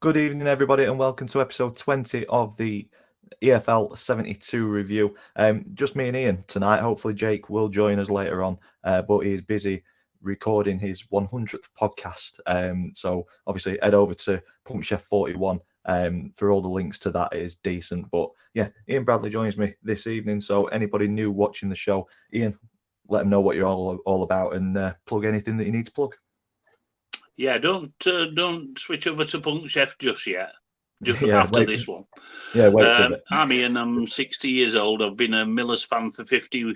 Good evening, everybody, and welcome to episode 20 of the EFL 72 review. Just me and Ian tonight. Hopefully, Jake will join us later on, but he's busy recording his 100th podcast. So, obviously, head over to Punk Chef 41 for all the links to that. It is decent. But yeah, Ian Bradley joins me this evening. So, anybody new watching the show, Ian, let them know what you're all about and plug anything that you need to plug. Yeah, don't switch over to Punk Chef just yet. After this one. Yeah, wait for it. I'm Ian, I'm 60 years old. I've been a Millers fan for 50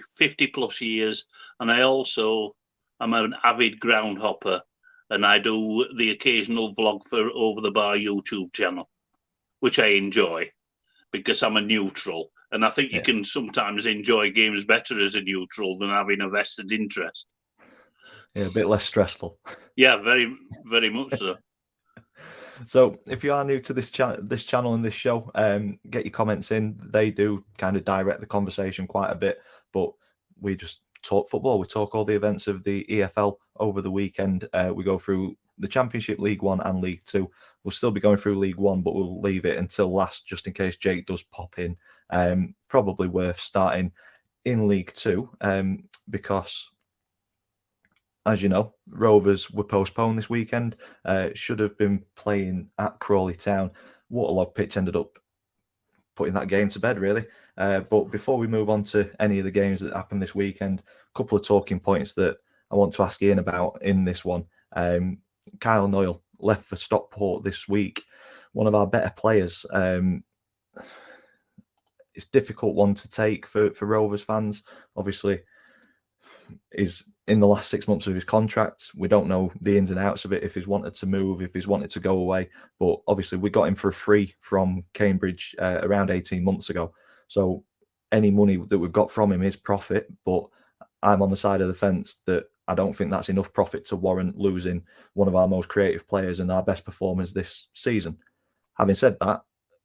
plus years. And I also am an avid ground hopper. And I do the occasional vlog for Over the Bar YouTube channel, which I enjoy because I'm a neutral. And I think you can sometimes enjoy games better as a neutral than having a vested interest. Yeah, a bit less stressful. Yeah, very, very much so. So if you are new to this channel and this show, get your comments in. They do kind of direct the conversation quite a bit, but we just talk football. We talk all the events of the EFL over the weekend. We go through the Championship, League One and League Two. We'll still be going through League One, but we'll leave it until last, just in case Jake does pop in. Probably worth starting in League Two, because, as you know, Rovers were postponed this weekend. Should have been playing at Crawley Town. Waterlog pitch ended up putting that game to bed, really. But before we move on to any of the games that happened this weekend, a couple of talking points that I want to ask Ian about in this one. Kyle Noyle left for Stockport this week. One of our better players. It's a difficult one to take for Rovers fans. Obviously, is in the last 6 months of his contract. We don't know the ins and outs of it, if he's wanted to move, if he's wanted to go away. But obviously, we got him for free from Cambridge around 18 months ago. So any money that we've got from him is profit. But I'm on the side of the fence that I don't think that's enough profit to warrant losing one of our most creative players and our best performers this season. Having said that,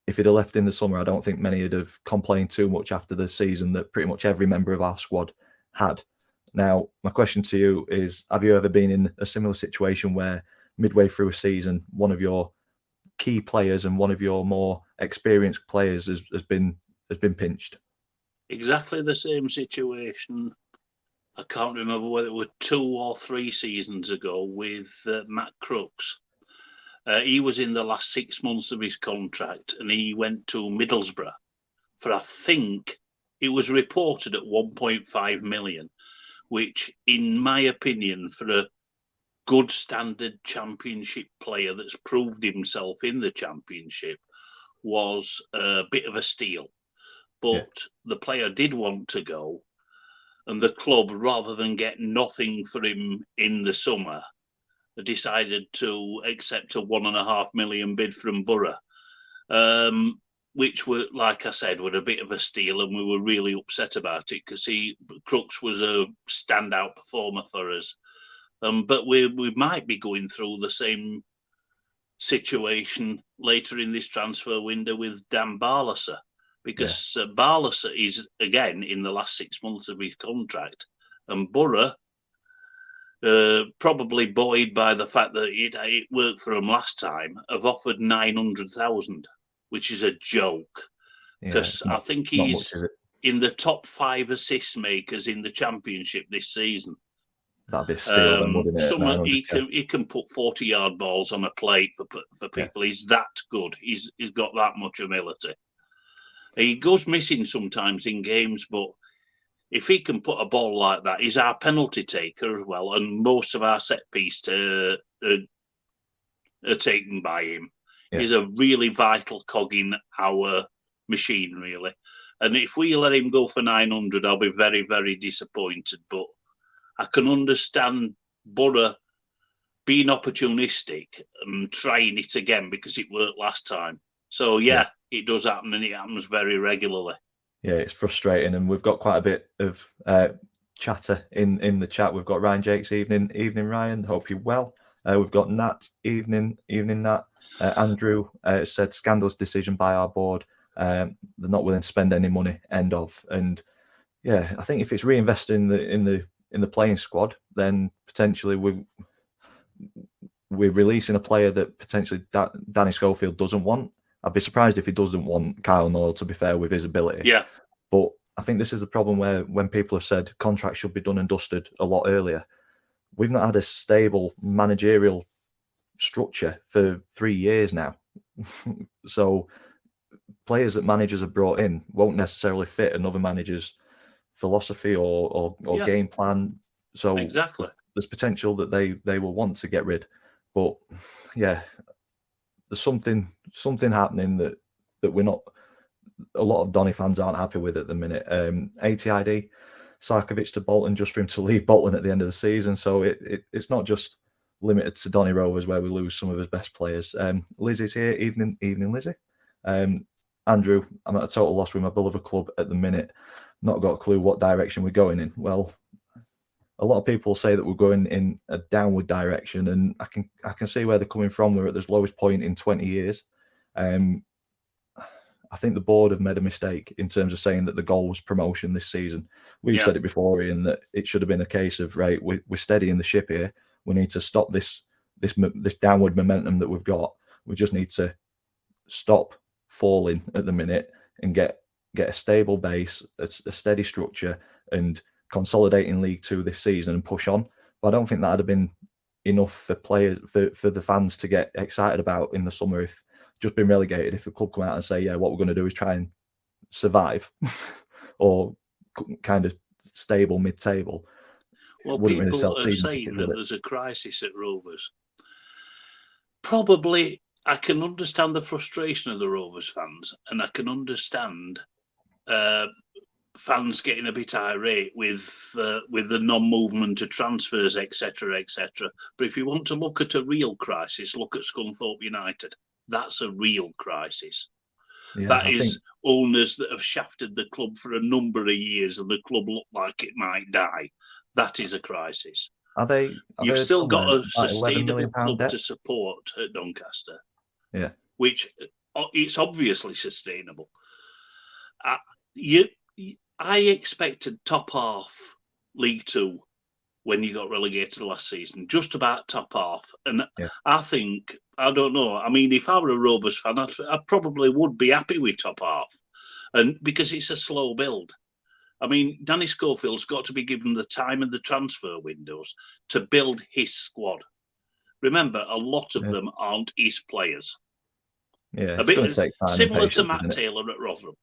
if he'd have left in the summer, I don't think many would have complained too much after the season that pretty much every member of our squad had. Now, my question to you is, have you ever been in a similar situation where midway through a season, one of your key players and one of your more experienced players has been pinched? Exactly the same situation. I can't remember whether it was 2 or 3 seasons ago with Matt Crooks. He was in the last 6 months of his contract and he went to Middlesbrough for, I think, it was reported at 1.5 million. Which, in my opinion, for a good standard championship player that's proved himself in the championship, was a bit of a steal. But the player did want to go, and the club, rather than get nothing for him in the summer, decided to accept a 1.5 million bid from Borough. Which were, like I said, were a bit of a steal, and we were really upset about it because Crooks was a standout performer for us. But we might be going through the same situation later in this transfer window with Dan Barlaser, because Barlaser is, again, in the last 6 months of his contract, and Borough, probably buoyed by the fact that it worked for him last time, have offered 900,000. Which is a joke, because I think he's in the top 5 assist makers in the championship this season. That'd be a steal, then, wouldn't it? He can put 40-yard balls on a plate for people. He's that good. He's got that much humility. He goes missing sometimes in games, but if he can put a ball like that, he's our penalty taker as well, and most of our set pieces are taken by him. He's a really vital cog in our machine, really. And if we let him go for 900, I'll be very, very disappointed. But I can understand Borough being opportunistic and trying it again because it worked last time. So, it does happen, and it happens very regularly. Yeah, it's frustrating. And we've got quite a bit of chatter in the chat. We've got Ryan Jakes, evening, Ryan. Hope you're well. We've got Nat, evening, Nat. Andrew said scandalous decision by our board. They're not willing to spend any money. End of. And I think if it's reinvested in the playing squad, then potentially we we're releasing a player that potentially Danny Schofield doesn't want. I'd be surprised if he doesn't want Kyle Noyle, to be fair, with his ability. Yeah. But I think this is the problem where when people have said contracts should be done and dusted a lot earlier, we've not had a stable managerial structure for 3 years now. So players that managers have brought in won't necessarily fit another manager's philosophy or game plan. So exactly, there's potential that they will want to get rid. But yeah, there's something happening that we're not. A lot of Donny fans aren't happy with at the minute. ATID, Sarkovic to Bolton just for him to leave Bolton at the end of the season. So it's not just limited to Donny Rovers where we lose some of his best players. Lizzie's here. Evening, Lizzie. Andrew, I'm at a total loss with my beloved club at the minute. Not got a clue what direction we're going in. Well, a lot of people say that we're going in a downward direction, and I can see where they're coming from. We're at this lowest point in 20 years. I think the board have made a mistake in terms of saying that the goal was promotion this season. We've said it before, Ian, that it should have been a case of, right, we're steadying the ship here. We need to stop this downward momentum that we've got. We just need to stop falling at the minute and get a stable base, a steady structure, and consolidating League Two this season and push on. But I don't think that'd have been enough for players, for the fans to get excited about in the summer if just been relegated. If the club come out and say, yeah, what we're going to do is try and survive or kind of stable mid-table. Well, people are saying that there's a crisis at Rovers. Probably, I can understand the frustration of the Rovers fans, and I can understand fans getting a bit irate with the non-movement of transfers, etc., etc. But if you want to look at a real crisis, look at Scunthorpe United. That's a real crisis. Yeah, that is owners that have shafted the club for a number of years, and the club looked like it might die. That is a crisis. You've still got a sustainable club to support at Doncaster. Yeah, which it's obviously sustainable. I expected top half League Two when you got relegated last season, just about top half. And I think, I don't know, I mean, if I were a Rovers fan, I probably would be happy with top half, and because it's a slow build. I mean, Danny Schofield's got to be given the time and the transfer windows to build his squad. Remember, a lot of them aren't his players. Yeah, a bit similar to Matt Taylor at Rotherham.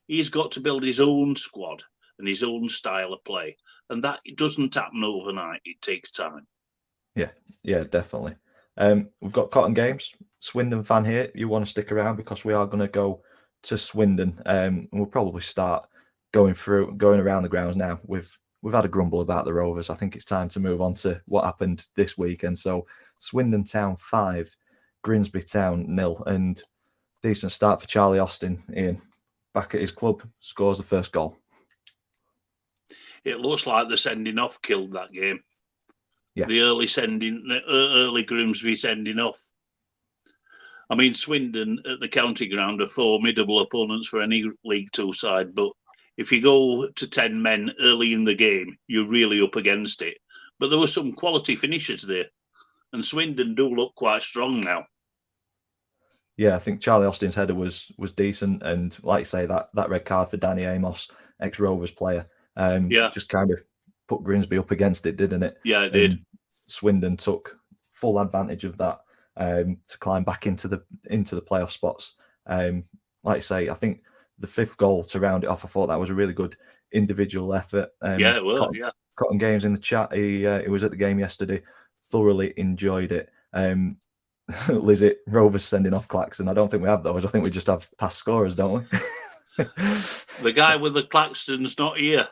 He's got to build his own squad and his own style of play. And that doesn't happen overnight. It takes time. Yeah, definitely. We've got Cotton Games. Swindon fan here. You want to stick around because we are going to go to Swindon. And we'll probably start going around the grounds now. We've had a grumble about the Rovers. I think it's time to move on to what happened this weekend. So Swindon Town 5, Grimsby Town 0, and decent start for Charlie Austin. Ian, back at his club, scores the first goal. It looks like the sending off killed that game. Yeah. The early Grimsby sending off. I mean, Swindon at the county ground are formidable opponents for any League Two side, but if you go to 10 men early in the game, you're really up against it. But there were some quality finishes there, and Swindon do look quite strong now. Yeah, I think Charlie Austin's header was decent, and like you say, that red card for Danny Amos, ex-Rovers player, just kind of put Grimsby up against it, didn't it? Yeah, it did. Swindon took full advantage of that to climb back into the playoff spots. Like I say, I think the fifth goal to round it off, I thought that was a really good individual effort. Yeah, it was. Cotton Games in the chat. He was at the game yesterday. Thoroughly enjoyed it. Lizzie, Rovers sending off Claxton. I don't think we have those. I think we just have past scorers, don't we? The guy with the Claxton's not here.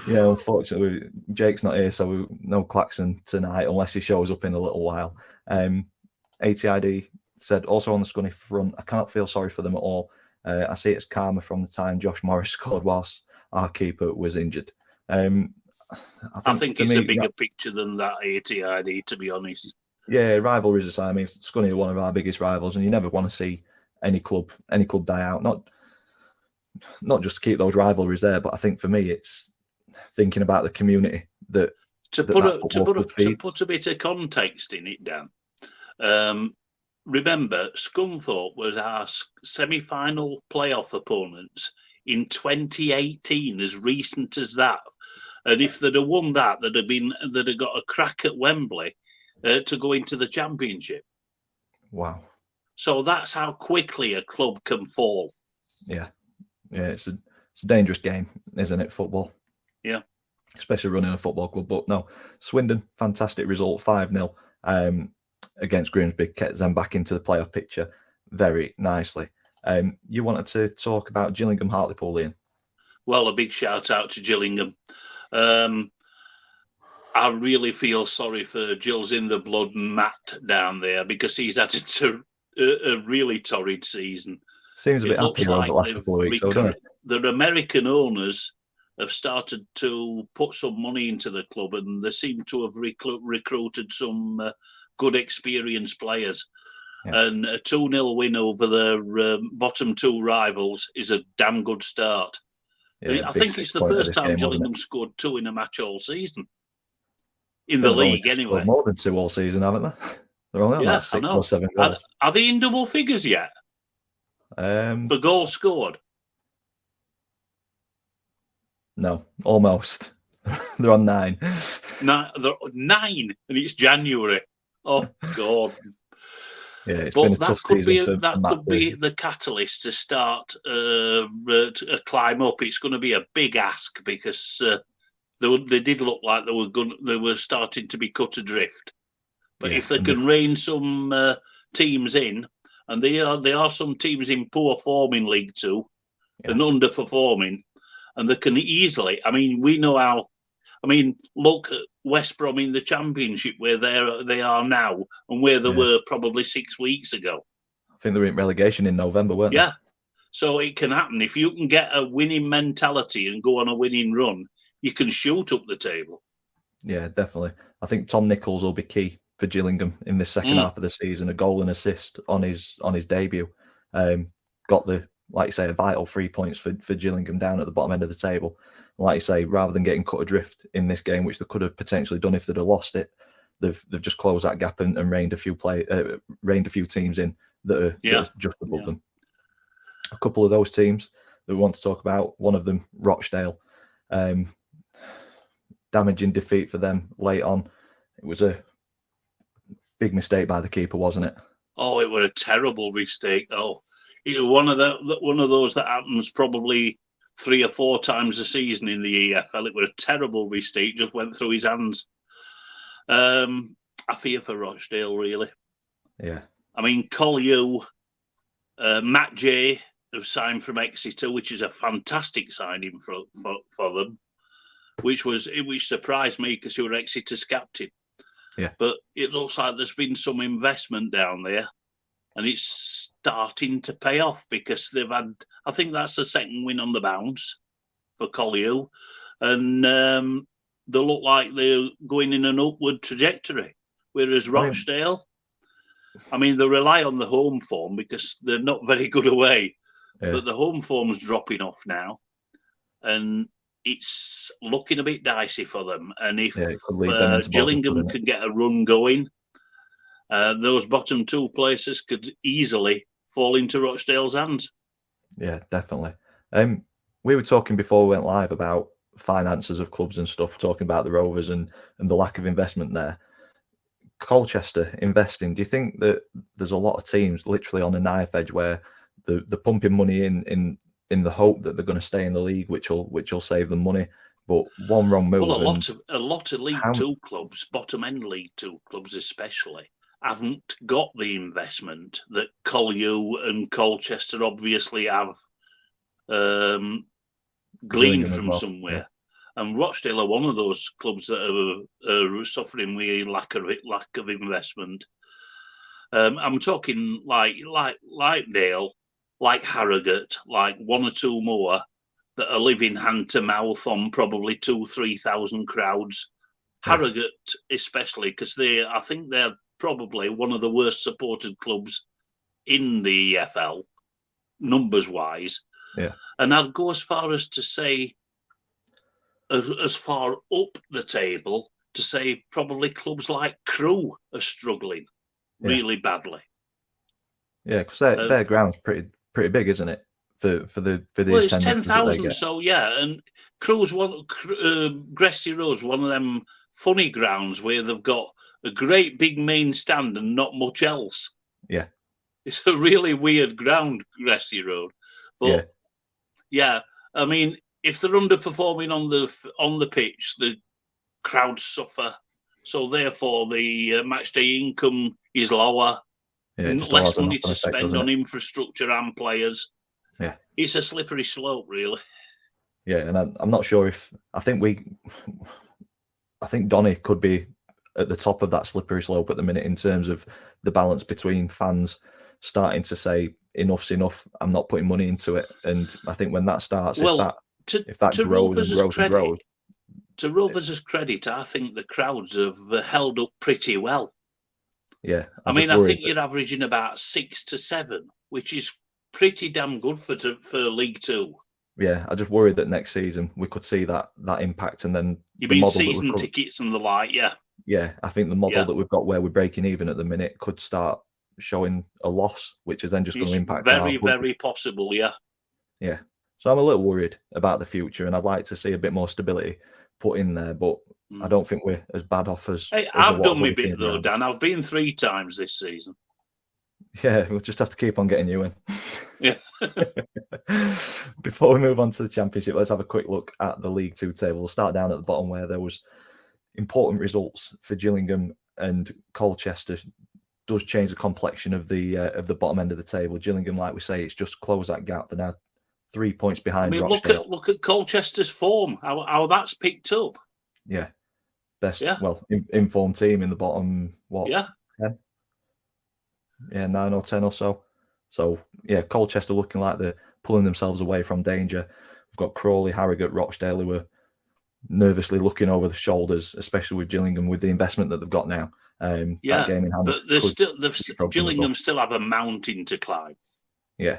Yeah, unfortunately, Jake's not here, so no Claxton tonight unless he shows up in a little while. ATID said, also on the Scunny front, I cannot feel sorry for them at all. I see it's karma from the time Josh Morris scored whilst our keeper was injured. I think it's a bigger picture than that, ATID, to be honest. Yeah, rivalries aside, I mean, Scunny are one of our biggest rivals, and you never want to see any club die out. Not just to keep those rivalries there, but I think for me, it's thinking about the community that to put a bit of context in it, Dan. Remember, Scunthorpe was our semi-final playoff opponents in 2018, as recent as that. And if they'd have won that, they'd have got a crack at Wembley to go into the Championship. Wow. So that's how quickly a club can fall. Yeah. It's a dangerous game, isn't it? Football. Yeah. Especially running a football club. But no, Swindon, fantastic result, 5-0 against Grimsby, kept them back into the playoff picture very nicely. You wanted to talk about Gillingham Hartlepool, Ian? Well, a big shout out to Gillingham. I really feel sorry for Gills in the Blood and Matt down there, because he's had a really torrid season. Seems a bit happier over the last couple of weeks, doesn't it? The American owners have started to put some money into the club, and they seem to have recruited some good experienced players. Yeah. And a 2-0 win over their bottom two rivals is a damn good start. Yeah, I think it's the first time Gillingham scored 2 in a match all season. In the league, anyway. More than 2 all season, haven't they? They're only on like 6 or 7 goals. Are they in double figures yet? For goals scored? No, almost. They're on 9. They're 9, and it's January. Oh, God. Yeah, it's been a tough season. That could be the catalyst to start a climb up. It's going to be a big ask, because they did look like they were starting to be cut adrift. But if they can rein some teams in, and there are some teams in poor form in League Two and underperforming, and they can easily. I mean, we know how. I mean, look at West Brom in the Championship, where they are now, and where they were probably 6 weeks ago. I think they were in relegation in November, weren't they? Yeah. So it can happen. If you can get a winning mentality and go on a winning run, you can shoot up the table. Yeah, definitely. I think Tom Nichols will be key for Gillingham in the second half of the season. A goal and assist on his debut. Got the, like you say, a vital 3 points for Gillingham down at the bottom end of the table. Like you say, rather than getting cut adrift in this game, which they could have potentially done if they'd have lost it, they've just closed that gap and reined a few teams in that are just above them. A couple of those teams that we want to talk about, one of them, Rochdale. Damaging defeat for them late on. It was a big mistake by the keeper, wasn't it? Oh, it was a terrible mistake, though. It was one of those that happens probably 3 or 4 times a season in the EFL. It was a terrible mistake, just went through his hands. I fear for Rochdale, really. Yeah. I mean, Collier, Matt J have signed from Exeter, which is a fantastic signing for them, which surprised me, because he was Exeter's captain. Yeah. But it looks like there's been some investment down there, and it's starting to pay off, because they've had, I think that's the second win on the bounce for Collier, and they look like they're going in an upward trajectory. Whereas Rochdale, I mean, they rely on the home form, because they're not very good away, but the home form's dropping off now, and it's looking a bit dicey for them. And if Gillingham can get a run going, those bottom 2 places could easily fall into Rochdale's hands. Yeah, definitely. We were talking before we went live about finances of clubs and stuff, talking about the Rovers and the lack of investment there. Colchester investing. Do you think that there's a lot of teams literally on a knife edge where they're pumping money in the hope that they're going to stay in the league, which will save them money, but one wrong move? Well, a lot of League Two clubs, bottom end League Two clubs especially, haven't got the investment that Collier and Colchester obviously have gleaned from somewhere. Yeah. And Rochdale are one of those clubs that are suffering with lack of investment. I'm talking like Dale, like Harrogate, like 1 or 2 more that are living hand to mouth on probably 2,000-3,000 crowds. Harrogate, especially, because I think they're probably one of the worst supported clubs in the EFL, numbers wise. Yeah. And I'd go as far as to say, as far up the table, to say probably clubs like Crewe are struggling really badly. Yeah, because their ground's pretty big, isn't it? For the well, it's attendances that they 10,000, get. so yeah. And Gresty Road's one of them funny grounds where they've got a great big main stand and not much else. Yeah, it's a really weird ground, Gresty Road. But yeah, I mean, if they're underperforming on the pitch, the crowds suffer. So therefore, the match day income is lower. Yeah, just less money to spend on infrastructure and players. Yeah, it's a slippery slope, really. Yeah, and I'm not sure if I think Donny could be at the top of that slippery slope at the minute in terms of the balance between fans starting to say enough's enough. I'm not putting money into it, and I think when that starts, if that grows and grows and grows. To Rovers' credit, I think the crowds have held up pretty well. Yeah, I think you're averaging about 6 to 7, which is pretty damn good for League Two. Yeah, I just worry that next season we could see that impact, and then you mean season tickets and the like, yeah. Yeah, I think the model that we've got where we're breaking even at the minute could start showing a loss, which is then just going to impact. Very possible, yeah. Yeah, so I'm a little worried about the future, and I'd like to see a bit more stability put in there, but I don't think we're as bad off as. I've done my bit though, Dan. I've been 3 times this season. Yeah, we'll just have to keep on getting you in. Yeah. Before we move on to the Championship, let's have a quick look at the League Two table. We'll start down at the bottom where there was important results for Gillingham, and Colchester does change the complexion of the bottom end of the table. Gillingham, like we say, it's just closed that gap. They're now 3 points behind. Rochdale. Look at Colchester's form. How that's picked up. Yeah, well, informed team in the bottom. 10? Yeah, 9 or 10 or so. So yeah, Colchester looking like they're pulling themselves away from danger. We've got Crawley, Harrogate, Rochdale who are nervously looking over the shoulders, especially with Gillingham with the investment that they've got now. That game in hand, but Gillingham still have a mountain to climb. Yeah,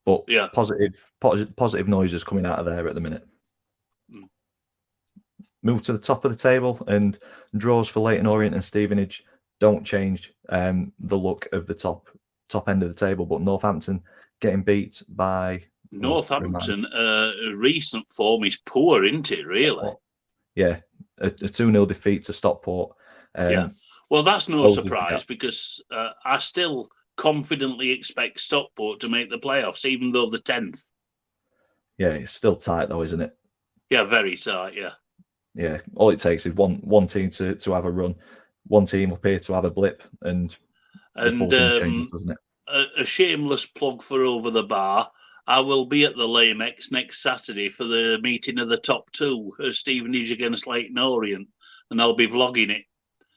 but positive noises coming out of there at the minute. Move to the top of the table, and draws for Leyton Orient and Stevenage don't change the look of the top end of the table, but Northampton getting beat by Northampton. Recent form is poor, isn't it? Really? Yeah, a 2-0 defeat to Stockport. Well, that's no surprise because I still confidently expect Stockport to make the playoffs, even though they're 10th. Yeah, it's still tight though, isn't it? Yeah, very tight. Yeah. Yeah, all it takes is one team to have a run. One team up here to have a blip, and changes, doesn't it? A shameless plug for Over the Bar. I will be at the Lamex next Saturday for the meeting of the top 2, Stevenage against Leyton Orient, and I'll be vlogging it.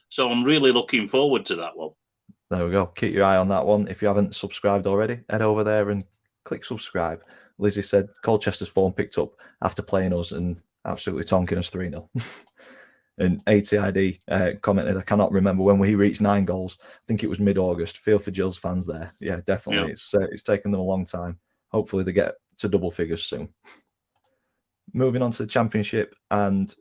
So I'm really looking forward to that one. There we go. Keep your eye on that one. If you haven't subscribed already, head over there and click subscribe. Lizzie said Colchester's form picked up after playing us and absolutely tonking us 3-0. And ATID commented, I cannot remember when we reached 9 goals. I think it was mid-August. Feel for Gills fans there. Yeah, definitely. Yeah. It's taken them a long time. Hopefully they get to double figures soon. Moving on to the Championship, and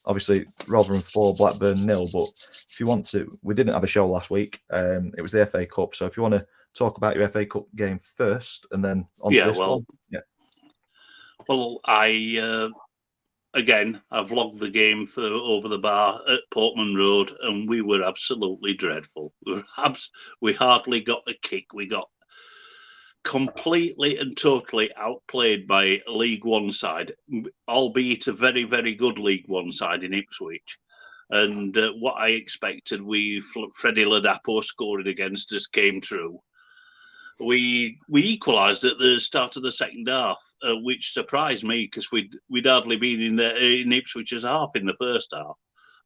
obviously Rotherham 4, Blackburn 0. But if you want to, we didn't have a show last week. It was the FA Cup. So if you want to talk about your FA Cup game first, and then on to this one. Yeah. Well, Again, I vlogged the game for Over the Bar at Portman Road, and we were absolutely dreadful. We hardly got the kick. We got completely and totally outplayed by a League One side, albeit a very, very good League One side in Ipswich. And what I expected, Freddie Ladapo scoring against us came true. We equalised at the start of the second half, which surprised me because we'd hardly been in Ipswich's half in the first half.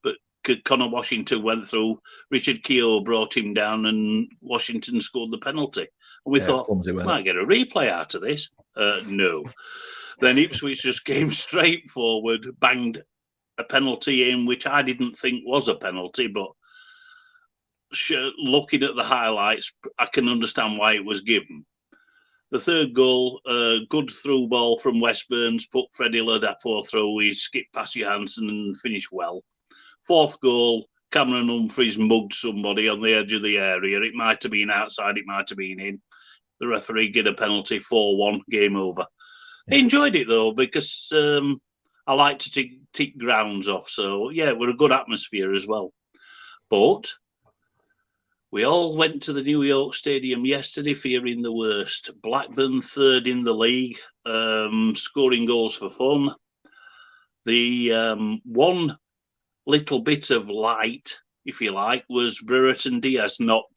But Connor Washington went through, Richard Keogh brought him down, and Washington scored the penalty. And we thought, might get a replay out of this. No. Then Ipswich just came straight forward, banged a penalty in, which I didn't think was a penalty, but looking at the highlights, I can understand why it was given. The third goal, good through ball from West Burns, put Freddie Ladapo through. He skipped past Johansson and finished well. Fourth goal, Cameron Humphreys mugged somebody on the edge of the area. It might have been outside, it might have been in. The referee get a penalty, 4-1, game over. Yeah. I enjoyed it though, because I like to tick grounds off. So yeah, we're a good atmosphere as well. But we all went to the New York Stadium yesterday fearing the worst. Blackburn third in the league, scoring goals for fun. The one little bit of light, if you like, was Brereton Diaz not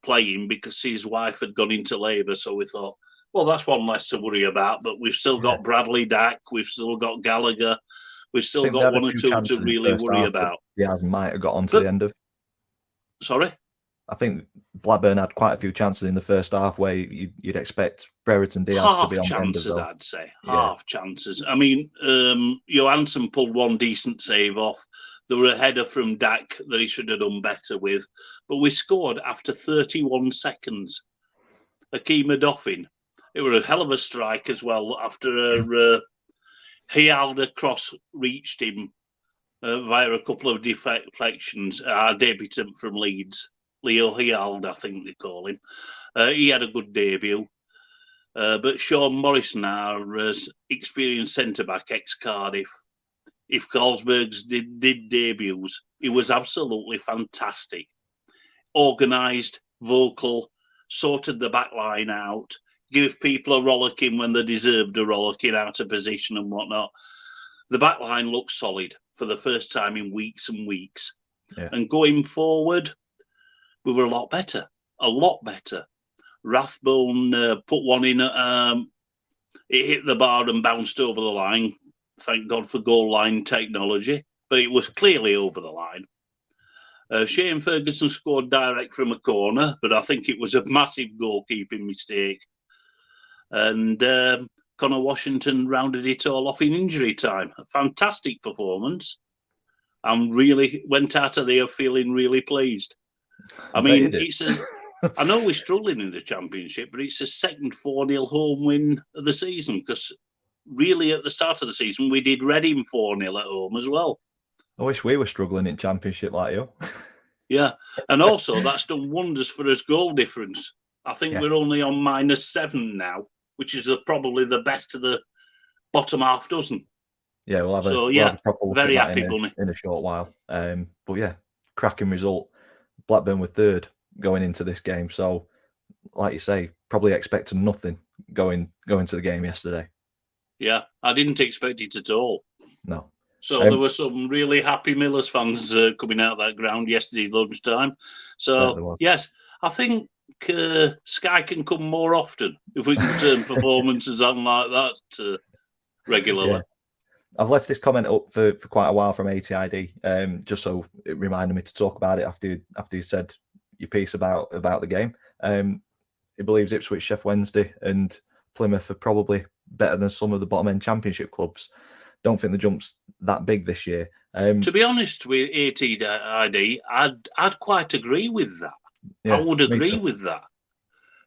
playing because his wife had gone into labour. So we thought, well, that's one less to worry about. But we've still got Bradley Dack, we've still got Gallagher, we've still got one or two to really worry about. Diaz might have got on to the end of. Sorry? I think Blackburn had quite a few chances in the first half where you'd expect Brereton Diaz to be on the end of those. I'd say. Half chances. I mean, Johansson pulled one decent save off. There were a header from Dack that he should have done better with. But we scored after 31 seconds. Akima Doffin. It was a hell of a strike as well after a Hialda cross reached him via a couple of deflections. Our debutant from Leeds, Leo Hialda, I think they call him. He had a good debut. But Sean Morrison, our experienced centre-back, ex-Cardiff, if Carlsberg's did debuts, he was absolutely fantastic. Organised, vocal, sorted the back line out, give people a rollicking when they deserved a rollicking out of position and whatnot. The back line looked solid for the first time in weeks and weeks. Yeah. And going forward, we were a lot better. Rathbone put one in, it hit the bar and bounced over the line. Thank God for goal line technology, but it was clearly over the line. Shane Ferguson scored direct from a corner, but I think it was a massive goalkeeping mistake. And Connor Washington rounded it all off in injury time. A fantastic performance. And really went out of there feeling really pleased. I mean, I know we're struggling in the Championship, but it's a second 4-0 home win of the season, because really at the start of the season, we did Reading 4-0 at home as well. I wish we were struggling in Championship like you. Yeah, and also that's done wonders for us goal difference. I think we're only on -7 now, which is probably the best of the bottom half dozen. Yeah, we'll have a proper look very at that happy in a short while. But yeah, cracking result. Blackburn were third going into this game, so like you say, probably expecting nothing going to the game yesterday. Yeah, I didn't expect it at all. No. So there were some really happy Millers fans coming out that ground yesterday lunchtime. So yes, I think Sky can come more often if we can turn performances on like that regularly. Yeah. I've left this comment up for quite a while from ATID, just so it reminded me to talk about it after you said your piece about the game. He believes Ipswich, Sheff Wednesday and Plymouth are probably better than some of the bottom end Championship clubs. Don't think the jump's that big this year. To be honest with ATID, I'd quite agree with that. Yeah, I would agree with that.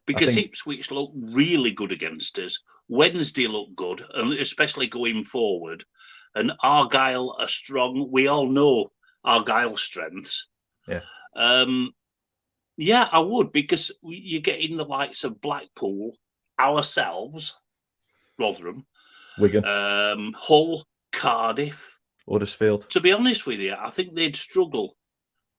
Because Ipswich look really good against us. Wednesday looked good, and especially going forward. And Argyle are strong. We all know Argyle's strengths. Yeah. Yeah, I would, because you're getting the likes of Blackpool, ourselves, Rotherham, Wigan, Hull, Cardiff, Huddersfield. To be honest with you, I think they'd struggle.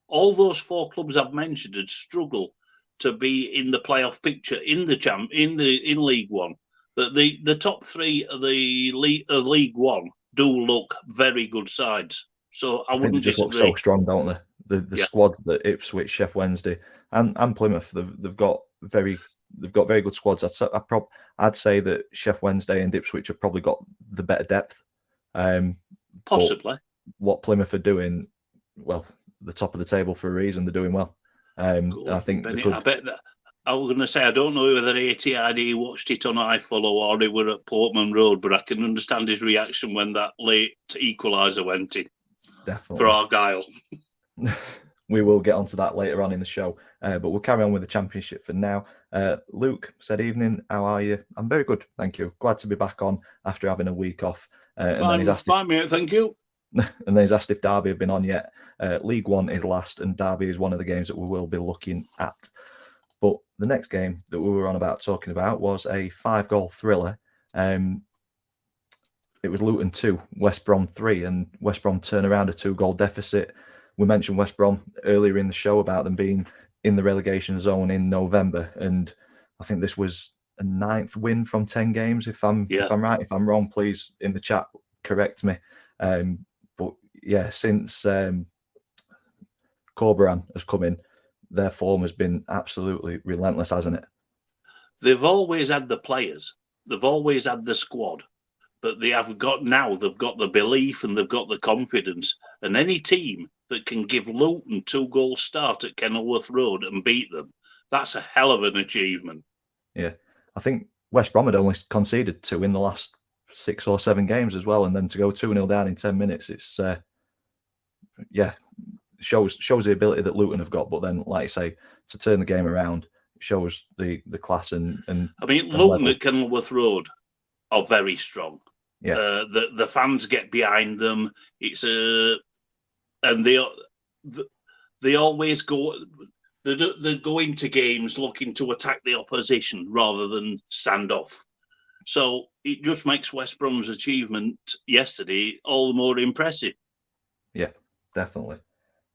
All those 4 clubs I've mentioned would struggle to be in the playoff picture in League One. But the top 3 of the League One do look very good sides. So I wouldn't they just disagree. Look so strong, don't they? The squad that Ipswich, Sheff Wednesday, and Plymouth, they've got very good squads. I'd say that Sheff Wednesday and Ipswich have probably got the better depth. Possibly. What Plymouth are doing, well, the top of the table for a reason. They're doing well. And I think I bet that I was going to say, I don't know whether ATID watched it on iFollow or they were at Portman Road, but I can understand his reaction when that late equaliser went in. Definitely. For Argyle. We will get onto that later on in the show, but we'll carry on with the Championship for now. Luke said, "Evening, how are you?" I'm very good, thank you. Glad to be back on after having a week off. Fine, mate, thank you. And then he's asked if Derby have been on yet. League One is last, and Derby is one of the games that we will be looking at. But the next game that we were on about talking about was a 5-goal thriller. It was Luton 2, West Brom 3, and West Brom turn around a 2-goal deficit. We mentioned West Brom earlier in the show about them being in the relegation zone in November, and I think this was a 9th win from 10 games. If I'm right, if I'm wrong, please in the chat correct me. But yeah, since Corberan has come in, their form has been absolutely relentless, hasn't it? They've always had the players, they've always had the squad, but they've got the belief and they've got the confidence. And any team that can give Luton 2-goal start at Kenilworth Road and beat them, that's a hell of an achievement. Yeah, I think West Brom had only conceded 2 in the last 6 or 7 games as well, and then to go 2-0 down in 10 minutes, it's shows the ability that Luton have got. But then, like I say, to turn the game around shows the class and I mean, Luton at Kenilworth Road are very strong. Yeah, the fans get behind them. It's and they always go. They go into games looking to attack the opposition rather than stand off. So it just makes West Brom's achievement yesterday all the more impressive. Yeah, definitely.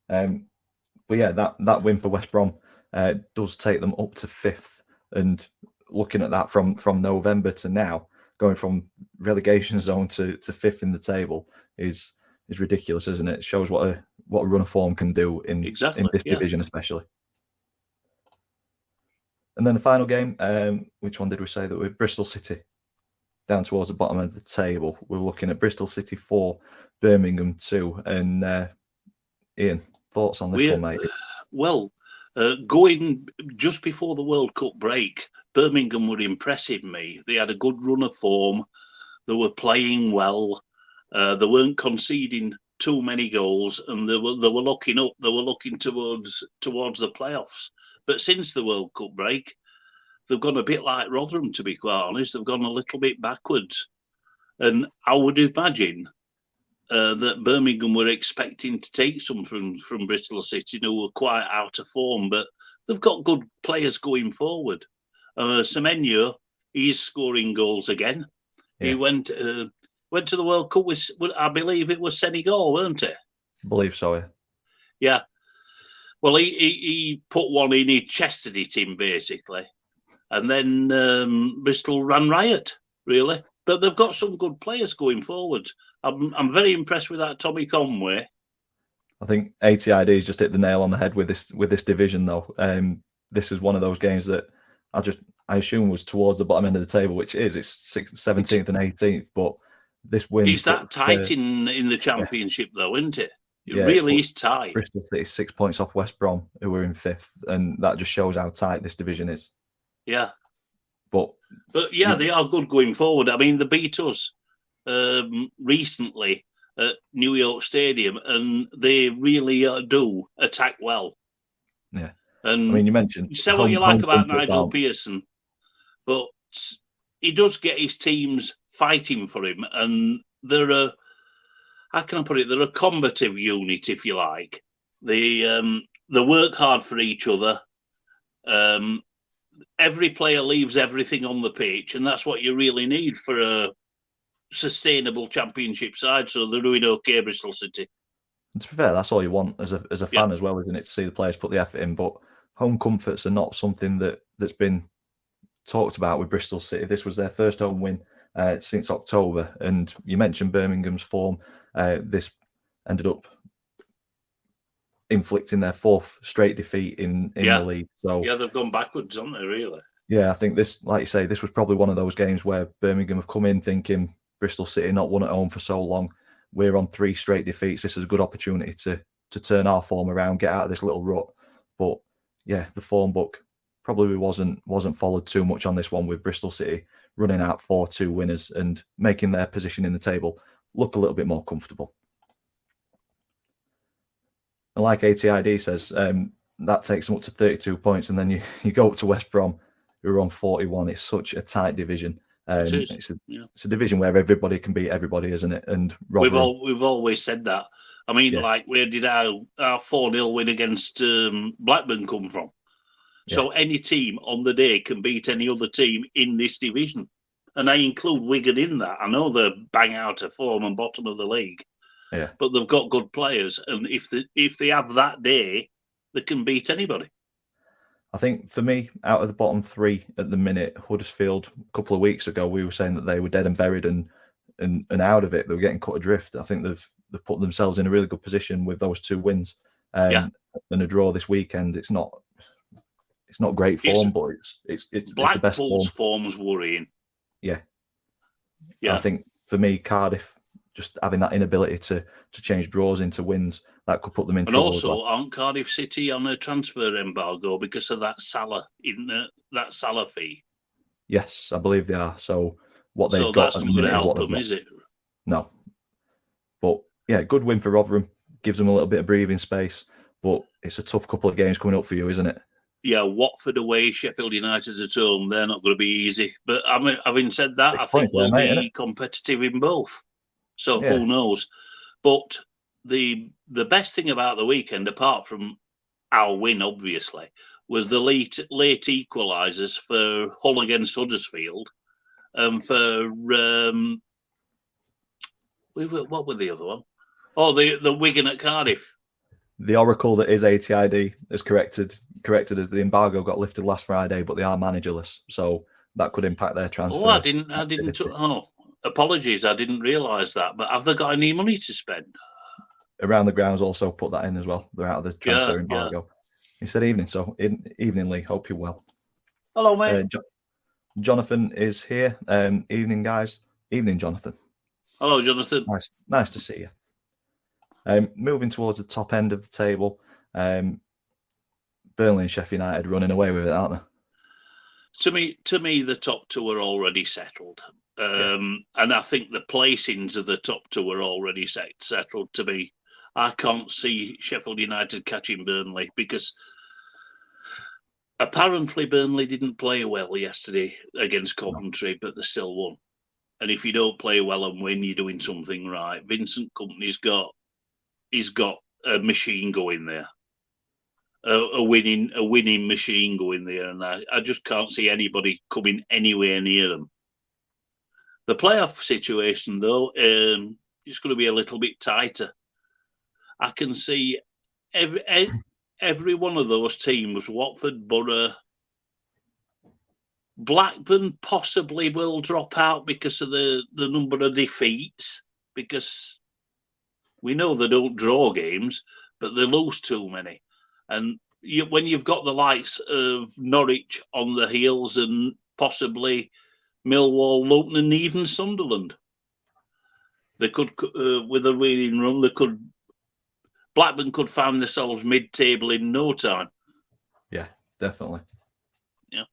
But yeah, that win for West Brom does take them up to 5th. And looking at that from November to now, going from relegation zone to 5th in the table is ridiculous, isn't it? It shows what a run of form can do in this division, especially. And then the final game, which one did we say that we're Bristol City, down towards the bottom of the table. We're looking at Bristol City 4, Birmingham 2. And Ian, thoughts on this one, mate? Well, going just before the World Cup break, Birmingham were impressive me. They had a good run of form. They were playing well. They weren't conceding too many goals, and they were looking up. They were looking towards the playoffs. But since the World Cup break, they've gone a bit like Rotherham, to be quite honest. They've gone a little bit backwards. And I would imagine that Birmingham were expecting to take some from Bristol City, who were quite out of form, but they've got good players going forward. Semenyo, he's scoring goals again. Yeah. He went to the World Cup with, I believe it was Senegal, weren't it? I believe so, yeah. Yeah. Well, he put one in, he chested it in, basically. And then Bristol ran riot, really. But they've got some good players going forward. I'm very impressed with that Tommy Conway. I think ATID's just hit the nail on the head with this division, though. This is one of those games that I assume was towards the bottom end of the table, which is it's 17th and 18th. But this win, it's that tight in the championship, though, isn't it? It really is tight. Bristol City 6 points off West Brom, who were in 5th, and that just shows how tight this division is. Yeah. But yeah, they are good going forward. I mean, they beat us recently at New York Stadium, and they really do attack well. Yeah. And I mean, you mentioned... You say what you like about Nigel Pearson, but he does get his teams fighting for him, and they're a... How can I put it? They're a combative unit, if you like. They work hard for each other. Every player leaves everything on the pitch, and that's what you really need for a sustainable championship side. So they're doing okay, Bristol City. And to be fair, that's all you want as a fan as well, isn't it? To see the players put the effort in. But home comforts are not something that's been talked about with Bristol City. This was their first home win since October, and you mentioned Birmingham's form. This ended up inflicting their 4th straight defeat in the league. So they've gone backwards, haven't they, really? Yeah, I think this, like you say, this was probably one of those games where Birmingham have come in thinking Bristol City not won at home for so long. We're on 3 straight defeats. This is a good opportunity to turn our form around, get out of this little rut. But yeah, the form book probably wasn't followed too much on this one, with Bristol City running out 4-2 winners and making their position in the table look a little bit more comfortable. And like ATID says, that takes them up to 32 points, and then you go up to West Brom, who are on 41. It's such a tight division. It is. It's a division where everybody can beat everybody, isn't it? And we've always said that. I mean, like, where did our 4-0 win against Blackburn come from? So any team on the day can beat any other team in this division. And I include Wigan in that. I know they're bang out of form and bottom of the league. Yeah. But they've got good players. And if they have that day, they can beat anybody. I think for me, out of the bottom three at the minute, Huddersfield, a couple of weeks ago, we were saying that they were dead and buried and out of it. They were getting cut adrift. I think they've put themselves in a really good position with those 2 wins. And a draw this weekend. It's not great form, but it's the best form. Blackpool's form's worrying. Yeah. I think for me, Cardiff, just having that inability to change draws into wins, that could put them in trouble. And also, as well. aren't Cardiff City on a transfer embargo because of that Salah fee? Yes, I believe they are. So what they've got, that's not going to help them, is it? No. But yeah, good win for Rotherham. Gives them a little bit of breathing space. But it's a tough couple of games coming up for you, isn't it? Yeah, Watford away, Sheffield United at home. They're not going to be easy. But having said that, I think we'll be competitive in both. So who knows? But the best thing about the weekend, apart from our win, obviously, was the late equalisers for Hull against Huddersfield, and for what were the other one? Oh, the Wigan at Cardiff. The oracle that is ATID has corrected as the embargo got lifted last Friday, but they are managerless, so that could impact their transfer. Oh, I didn't. Oh, apologies, I didn't realise that. But have they got any money to spend? Around the Grounds also put that in as well. They're out of the transfer embargo. He said evening, so evening, Lee. Hope you're well. Hello, mate. Jonathan is here. Evening, guys. Evening, Jonathan. Hello, Jonathan. Nice to see you. Moving towards the top end of the table, Burnley and Sheffield United running away with it, aren't they? To me, the top 2 are already settled, and I think the placings of the top 2 are already settled. To me, I can't see Sheffield United catching Burnley because apparently Burnley didn't play well yesterday against Coventry, but they still won. And if you don't play well and win, you're doing something right. Vincent Kompany's got a machine going there, a winning machine going there, and I just can't see anybody coming anywhere near them. The playoff situation, though, it's going to be a little bit tighter. I can see every one of those teams, Watford, Borough, Blackburn possibly will drop out because of the number of defeats, because we know they don't draw games, but they lose too many. And when you've got the likes of Norwich on the heels and possibly Millwall, Luton, and even Sunderland, they could, with a winning run, Blackburn could find themselves mid-table in no time. Yeah, definitely. Yeah.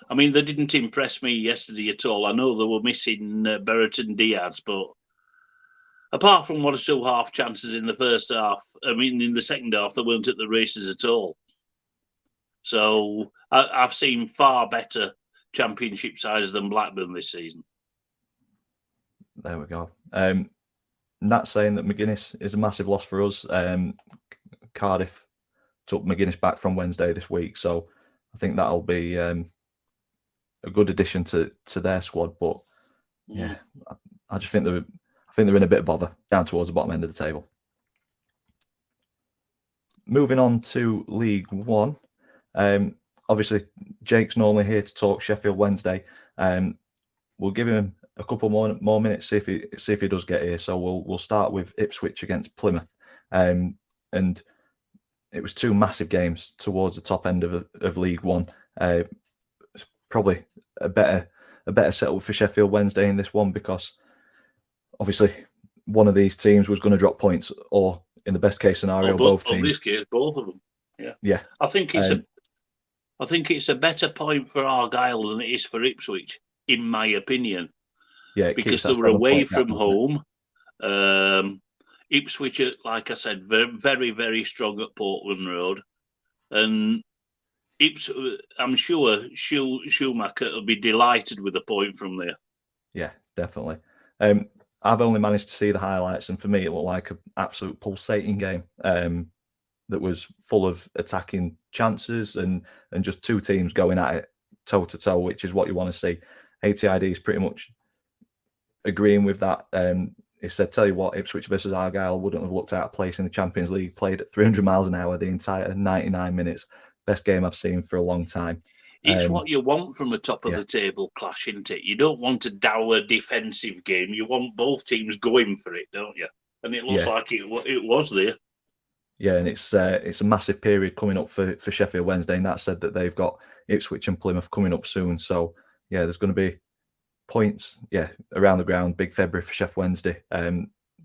I mean, they didn't impress me yesterday at all. I know they were missing Barrett and Diaz, but apart from 1 or 2 half chances in the first half, I mean, in the second half, they weren't at the races at all. So I've seen far better Championship sides than Blackburn this season. There we go. Not saying that McGuinness is a massive loss for us. Cardiff took McGuinness back from Wednesday this week, so I think that'll be a good addition to their squad. But yeah, I just think they're in a bit of bother down towards the bottom end of the table. Moving on to League One. Obviously, Jake's normally here to talk Sheffield Wednesday. We'll give him a couple more minutes, see if he does get here. So we'll start with Ipswich against Plymouth. And it was 2 massive games towards the top end of League One. Probably a better setup for Sheffield Wednesday in this one, because obviously one of these teams was going to drop points, or in the best case scenario, both teams. In this case, both of them. Yeah. I think it's a better point for Argyle than it is for Ipswich, in my opinion. Yeah, because they were away from home. Ipswich, like I said, very, very, very strong at Portland Road, and I'm sure Schumacher will be delighted with a point from there. Yeah, definitely. I've only managed to see the highlights, and for me, it looked like an absolute pulsating game that was full of attacking chances and just two teams going at it toe to toe, which is what you want to see. ATID is pretty much agreeing with that. He said, "Tell you what, Ipswich versus Argyle wouldn't have looked out of place in the Champions League. Played at 300 miles an hour the entire 99 minutes. Best game I've seen for a long time." It's what you want from a top of the table clash, isn't it? You don't want a dour defensive game. You want both teams going for it, don't you? And it looks like it was there. Yeah, and it's a massive period coming up for Sheffield Wednesday, and that said that they've got Ipswich and Plymouth coming up soon. So yeah, there's going to be points around the ground. Big February for Sheffield Wednesday.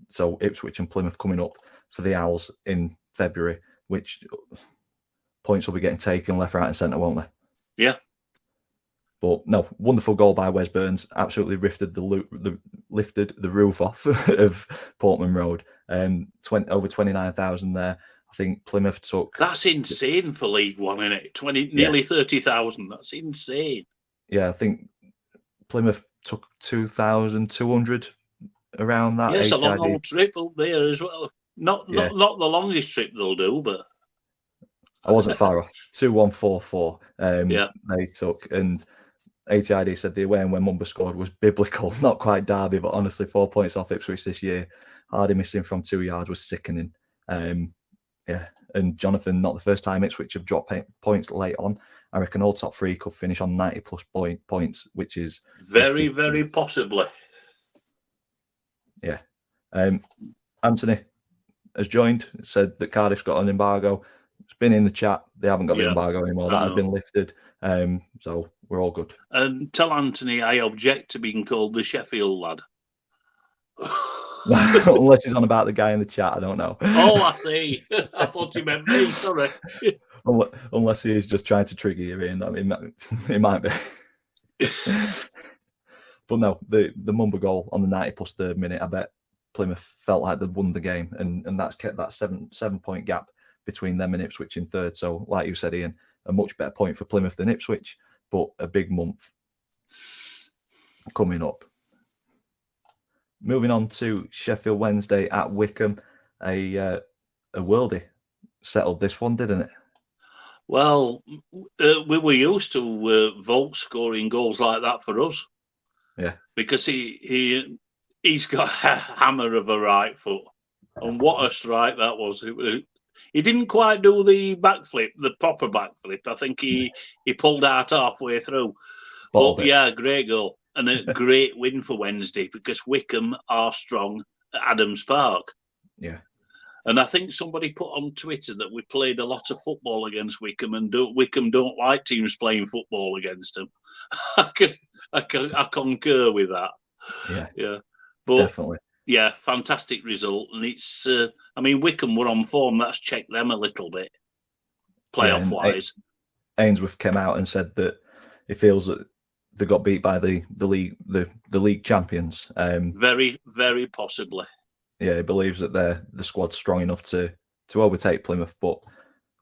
So Ipswich and Plymouth coming up for the Owls in February, which points will be getting taken left, right, and centre, won't they? Yeah. But no, wonderful goal by Wes Burns. Absolutely lifted the roof off of Portman Road. Over 29,000 there. I think Plymouth took. That's insane for League One, isn't it? Nearly 30,000. That's insane. Yeah, I think Plymouth took 2,200 around that. Yes, a long old trip up there as well. Not the longest trip they'll do, but I wasn't far off. 2,144. They took, and ATID said the away and when Mumba scored was biblical, not quite Derby, but honestly 4 points off Ipswich this year. Hardy missing from 2 yards was sickening. And Jonathan, not the first time Ipswich have dropped points late on. I reckon all top three could finish on 90 plus points, which is very, very possibly. Yeah. Anthony has joined, said that Cardiff's got an embargo. It's been in the chat. They haven't got the embargo anymore. That has been lifted. So we're all good. And tell Anthony I object to being called the Sheffield lad. Unless he's on about the guy in the chat, I don't know. Oh, I see. I thought you meant me. Sorry. Unless he is just trying to trigger you in. I mean, it might be. But no, the Mumba goal on the 90 plus third minute, I bet Plymouth felt like they'd won the game, and that's kept that 7-point gap between them and Ipswich in third. So, like you said, Ian, a much better point for Plymouth than Ipswich, but a big month coming up. Moving on to Sheffield Wednesday at Wycombe, a worldie settled this one, didn't it? Well, we were used to Volk scoring goals like that for us. Yeah, because he's got a hammer of a right foot, and what a strike that was! He didn't quite do the backflip, the proper backflip. I think he pulled out halfway through. But yeah, great goal and a great win for Wednesday because Wycombe are strong at Adams Park. Yeah. And I think somebody put on Twitter that we played a lot of football against Wycombe, and Wycombe don't like teams playing football against them. I concur with that. Yeah. But definitely. Yeah, fantastic result, and it's. I mean, Wycombe were on form. That's checked them a little bit, playoff wise. Ainsworth came out and said that he feels that they got beat by the league champions. Very, very possibly. Yeah, he believes that the squad's strong enough to overtake Plymouth, but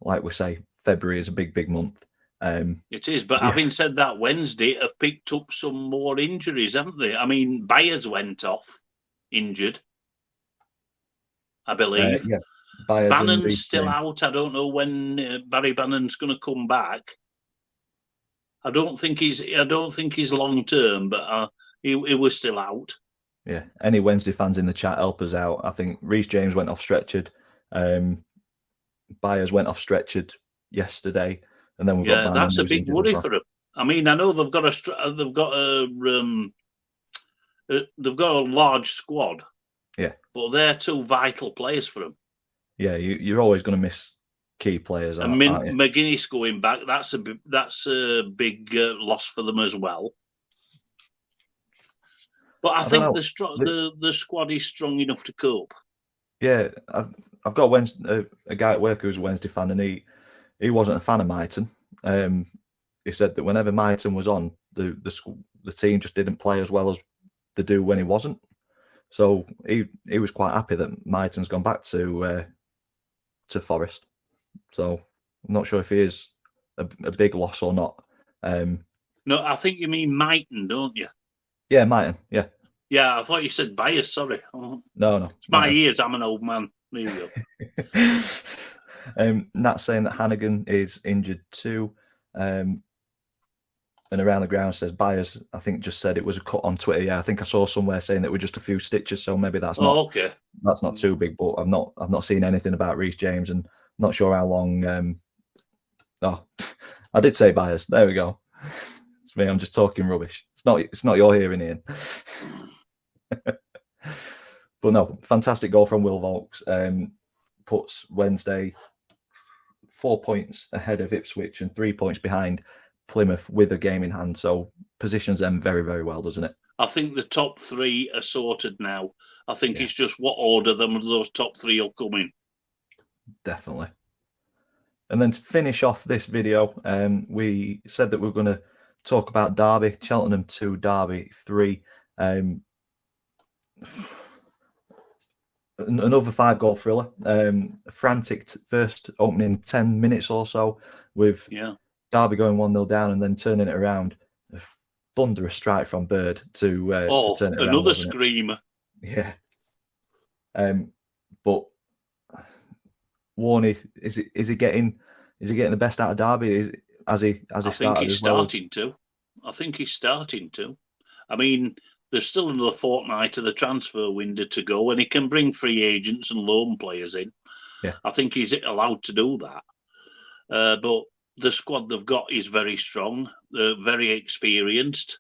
like we say, February is a big month. It is, but having said that, Wednesday have picked up some more injuries, haven't they? I mean, Byers went off injured, I believe. Bannon's still out. I don't know when Barry Bannon's going to come back. I don't think he's long term, but he was still out. Yeah, any Wednesday fans in the chat, help us out. I think Reece James went off stretchered. Byers went off stretchered yesterday, and then we've got Bannon, that's a big worry for them. I mean, I know they've got a large squad. Yeah, but they're two vital players for them. Yeah, you're always going to miss key players. And McGuinness going back, that's a big loss for them as well. But I think the squad is strong enough to cope. Yeah, I've got a guy at work who's a Wednesday fan, and he wasn't a fan of Myton. He said that whenever Myton was on, the team just didn't play as well as they do when he wasn't. So he was quite happy that Myton's gone back to Forest. So I'm not sure if he is a big loss or not. No, I think you mean Mighton, don't you? Yeah, Mighton. Yeah. Yeah, I thought you said Bias. Sorry. Oh, No. it's my ears. I'm an old man. There you go. Nat's saying that Hannigan is injured too. And Around the Ground says Byers, I think, just said it was a cut on Twitter. Yeah, I think I saw somewhere saying that we're just a few stitches, so maybe that's not okay. That's not too big. But I've not seen anything about Reece James, and not sure how long. I did say Byers. There we go. It's me. I'm just talking rubbish. It's not your hearing, Ian. But no, fantastic goal from Will Vaulks. Puts Wednesday 4 points ahead of Ipswich and 3 points behind Plymouth with a game in hand. So positions them very, very well, doesn't it? I think the top three are sorted now. I think it's just what order those top three will come in. Definitely. And then to finish off this video, we said that we were going to talk about Derby, Cheltenham 2, Derby 3. Another 5-goal thriller. Frantic first opening 10 minutes or so with Derby going 1-0 down and then turning it around. A thunderous strike from Bird to turn it around. Another screamer. Yeah. But Warney, is he getting the best out of Derby? I think he's starting to. I think he's starting to. I mean, there's still another fortnight of the transfer window to go, and he can bring free agents and loan players in. Yeah. I think he's allowed to do that. But the squad they've got is very strong. They're very experienced,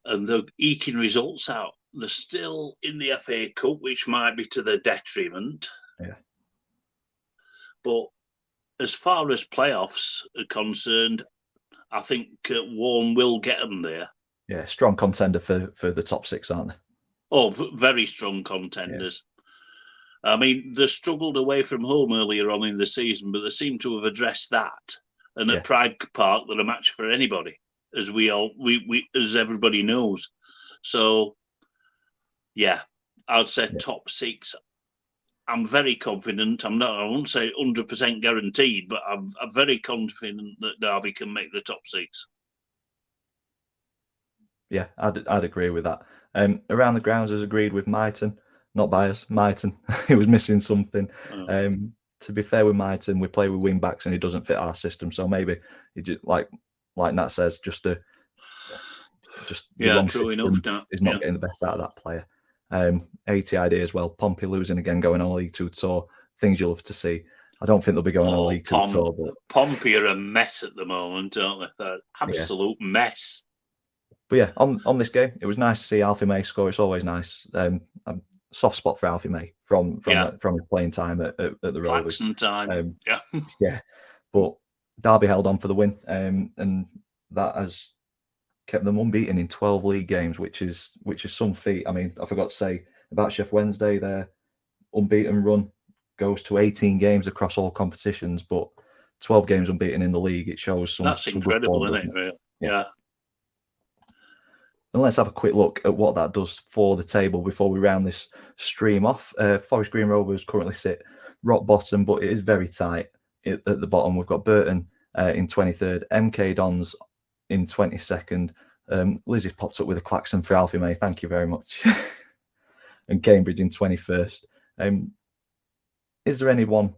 and they're eking results out. They're still in the FA Cup, which might be to their detriment. Yeah. But as far as playoffs are concerned, I think Warren will get them there. Yeah, strong contender for the top 6, aren't they? Oh, very strong contenders. Yeah. I mean, they struggled away from home earlier on in the season, but they seem to have addressed that. And at Pride Park, they're a match for anybody, as as everybody knows. So, yeah, I'd say top 6. I'm very confident. I won't say 100% guaranteed, but I'm very confident that Derby can make the top 6. Yeah, I'd agree with that. Around the Grounds has agreed with Mighton, not Byers. Mighton, he was missing something. To be fair with Mighton, we play with wing backs and he doesn't fit our system. So maybe he just like Nat says, just true enough. He's not getting the best out of that player. 80 idea as well. Pompey losing again, going on a League 2 tour. Things you'll love to see. I don't think they'll be going on a League 2 tour. But Pompey are a mess at the moment, aren't they? They're an absolute mess. But yeah, on this game, it was nice to see Alfie May score. It's always nice. Soft spot for Alfie May from his playing time at the Rovers. Time. Yeah. But Derby held on for the win, and that has kept them unbeaten in 12 league games, which is some feat. I mean, I forgot to say about Sheff Wednesday, their unbeaten run goes to 18 games across all competitions, but 12 games unbeaten in the league. It shows some. That's incredible, isn't it? Really? Yeah. And let's have a quick look at what that does for the table before we round this stream off. Forest Green Rovers currently sit rock bottom, but it is very tight at the bottom. We've got Burton in 23rd, MK Dons in 22nd. Lizzie popped up with a klaxon for Alfie May. Thank you very much. And Cambridge in 21st. Is there any one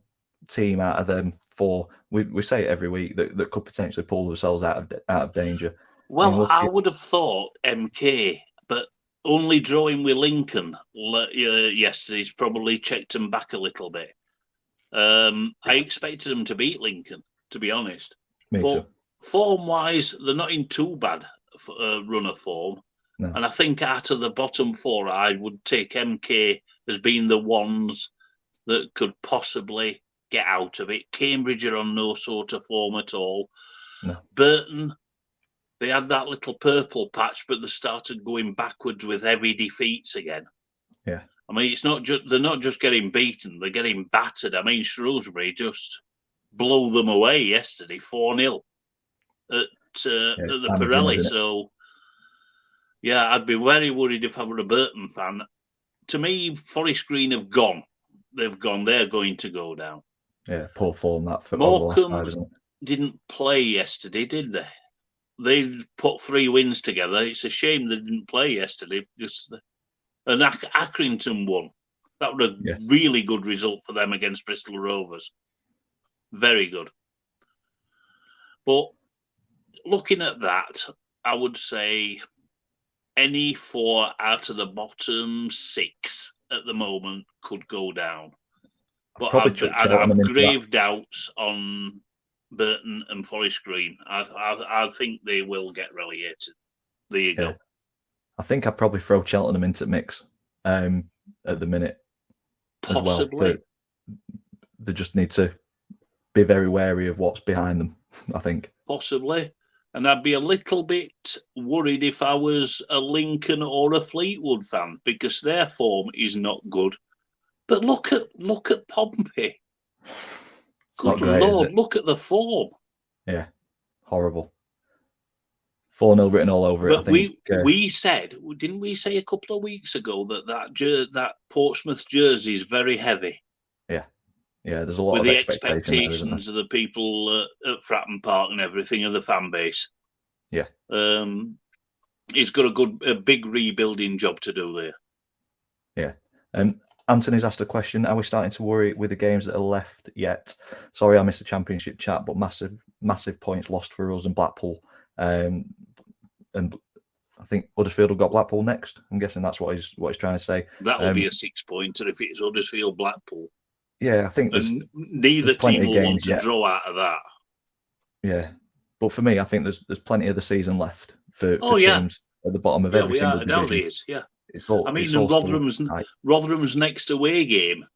team out of them four? We say it every week that could potentially pull themselves out of danger. Well, I would have thought MK, but only drawing with Lincoln yesterday's probably checked them back a little bit. I expected them to beat Lincoln, to be honest. Me too. Form-wise, they're not in too bad run of form. No. And I think out of the bottom 4, I would take MK as being the ones that could possibly get out of it. Cambridge are on no sort of form at all. No. Burton, they had that little purple patch, but they started going backwards with heavy defeats again. Yeah. I mean, it's not just they're not just getting beaten; they're getting battered. I mean, Shrewsbury just blew them away yesterday, 4-0 at the Pirelli. So, yeah, I'd be very worried if I were a Burton fan. To me, Forest Green have gone. They've gone. They're going to go down. Yeah, poor form that for Morecambe. the last 5, isn't it? didn't play yesterday, did they? They put 3 wins together. It's a shame they didn't play yesterday because Accrington won. That was a really good result for them against Bristol Rovers. Very good. But looking at that, I would say any 4 out of the bottom 6 at the moment could go down. But I'd have grave doubts on Burton and Forest Green. I think they will get relegated. There you go. I think I'd probably throw Cheltenham into the mix at the minute. Possibly. As well. They just need to be very wary of what's behind them, I think. Possibly. And I'd be a little bit worried if I was a Lincoln or a Fleetwood fan, because their form is not good. But look at Pompey. Good Lord, look at the form. Yeah, horrible. 4-0 written all over it. But we said, didn't we say a couple of weeks ago that Portsmouth jersey is very heavy? Yeah, there's a lot of expectations of the people at Fratton Park and everything, of the fan base. Yeah. He's got a big rebuilding job to do there. Yeah. Anthony's asked a question. Are we starting to worry with the games that are left yet? Sorry, I missed the championship chat, but massive points lost for us and Blackpool. And I think Huddersfield have got Blackpool next. I'm guessing that's what he's trying to say. That will be a 6-pointer if it's Huddersfield Blackpool. Yeah, I think neither team will want to draw out of that. Yeah, but for me, I think there's plenty of the season left for teams at the bottom of every single division. There is, yeah. I mean, Rotherham's next away game.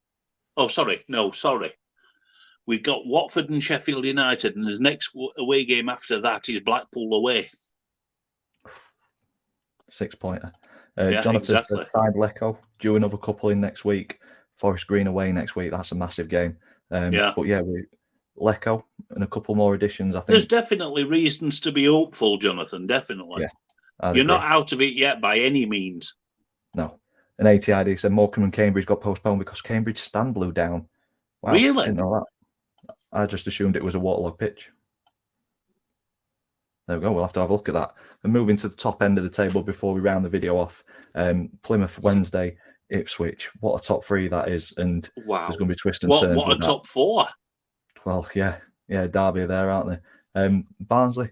Oh, sorry. We've got Watford and Sheffield United, and the next away game after that is Blackpool away. 6-pointer. Jonathan signed Lecco, due another couple in next week. Forest Green away next week. That's a massive game. But Lecco and a couple more additions. I think there's definitely reasons to be hopeful, Jonathan. Definitely. Yeah, you're not out of it yet by any means. No. And ATID said Morecambe and Cambridge got postponed because Cambridge stand blew down. Wow, really? I didn't know that. I just assumed it was a waterlogged pitch. There we go. We'll have to have a look at that. And moving to the top end of the table before we round the video off. Plymouth Wednesday, Ipswich. What a top 3 that is. And wow, there's going to be twist and turns. What a top 4. Well, yeah, Derby are there, aren't they? Barnsley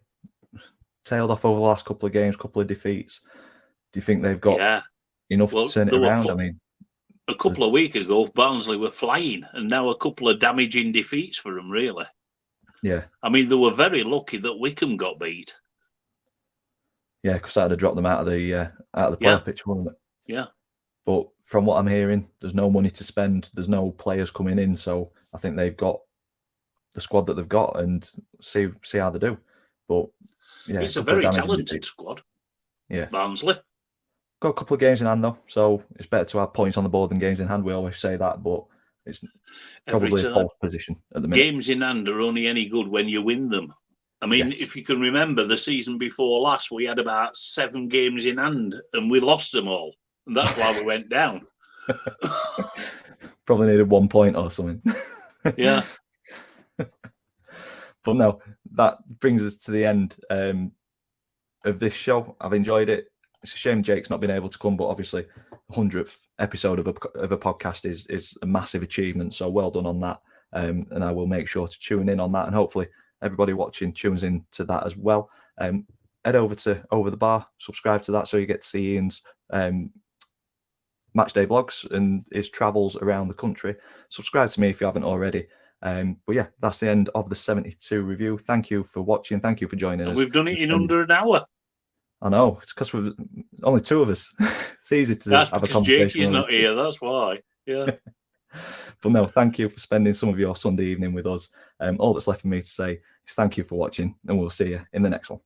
tailed off over the last couple of games, couple of defeats. Do you think they've got enough to turn it around? I mean, a couple of weeks ago, Barnsley were flying, and now a couple of damaging defeats for them, really. Yeah. I mean, they were very lucky that Wickham got beat. Yeah, because that had dropped them out of the playoff picture, wasn't it? Yeah. But from what I'm hearing, there's no money to spend. There's no players coming in, so I think they've got the squad that they've got, and see how they do. But yeah, it's a very talented squad. Yeah, Barnsley got a couple of games in hand though, so it's better to have points on the board than games in hand. We always say that, but it's probably a false position at the minute. Games in hand are only any good when you win them. I mean, if you can remember the season before last, we had about 7 games in hand and we lost them all. And that's why we went down. Probably needed 1 point or something. Yeah. But no, that brings us to the end of this show. I've enjoyed it. It's a shame Jake's not been able to come, but obviously 100th episode of a podcast is a massive achievement. So well done on that. And I will make sure to tune in on that. And hopefully everybody watching tunes in to that as well. Head over to Over the Bar, subscribe to that so you get to see Ian's matchday vlogs and his travels around the country. Subscribe to me if you haven't already. But yeah, that's the end of the 72 review. Thank you for watching. Thank you for joining us. We've done it in under an hour. I know. It's because we're only 2 of us. It's easy to have a conversation. Jake is not here. That's why. Yeah. But no, thank you for spending some of your Sunday evening with us. All that's left for me to say is thank you for watching, and we'll see you in the next one.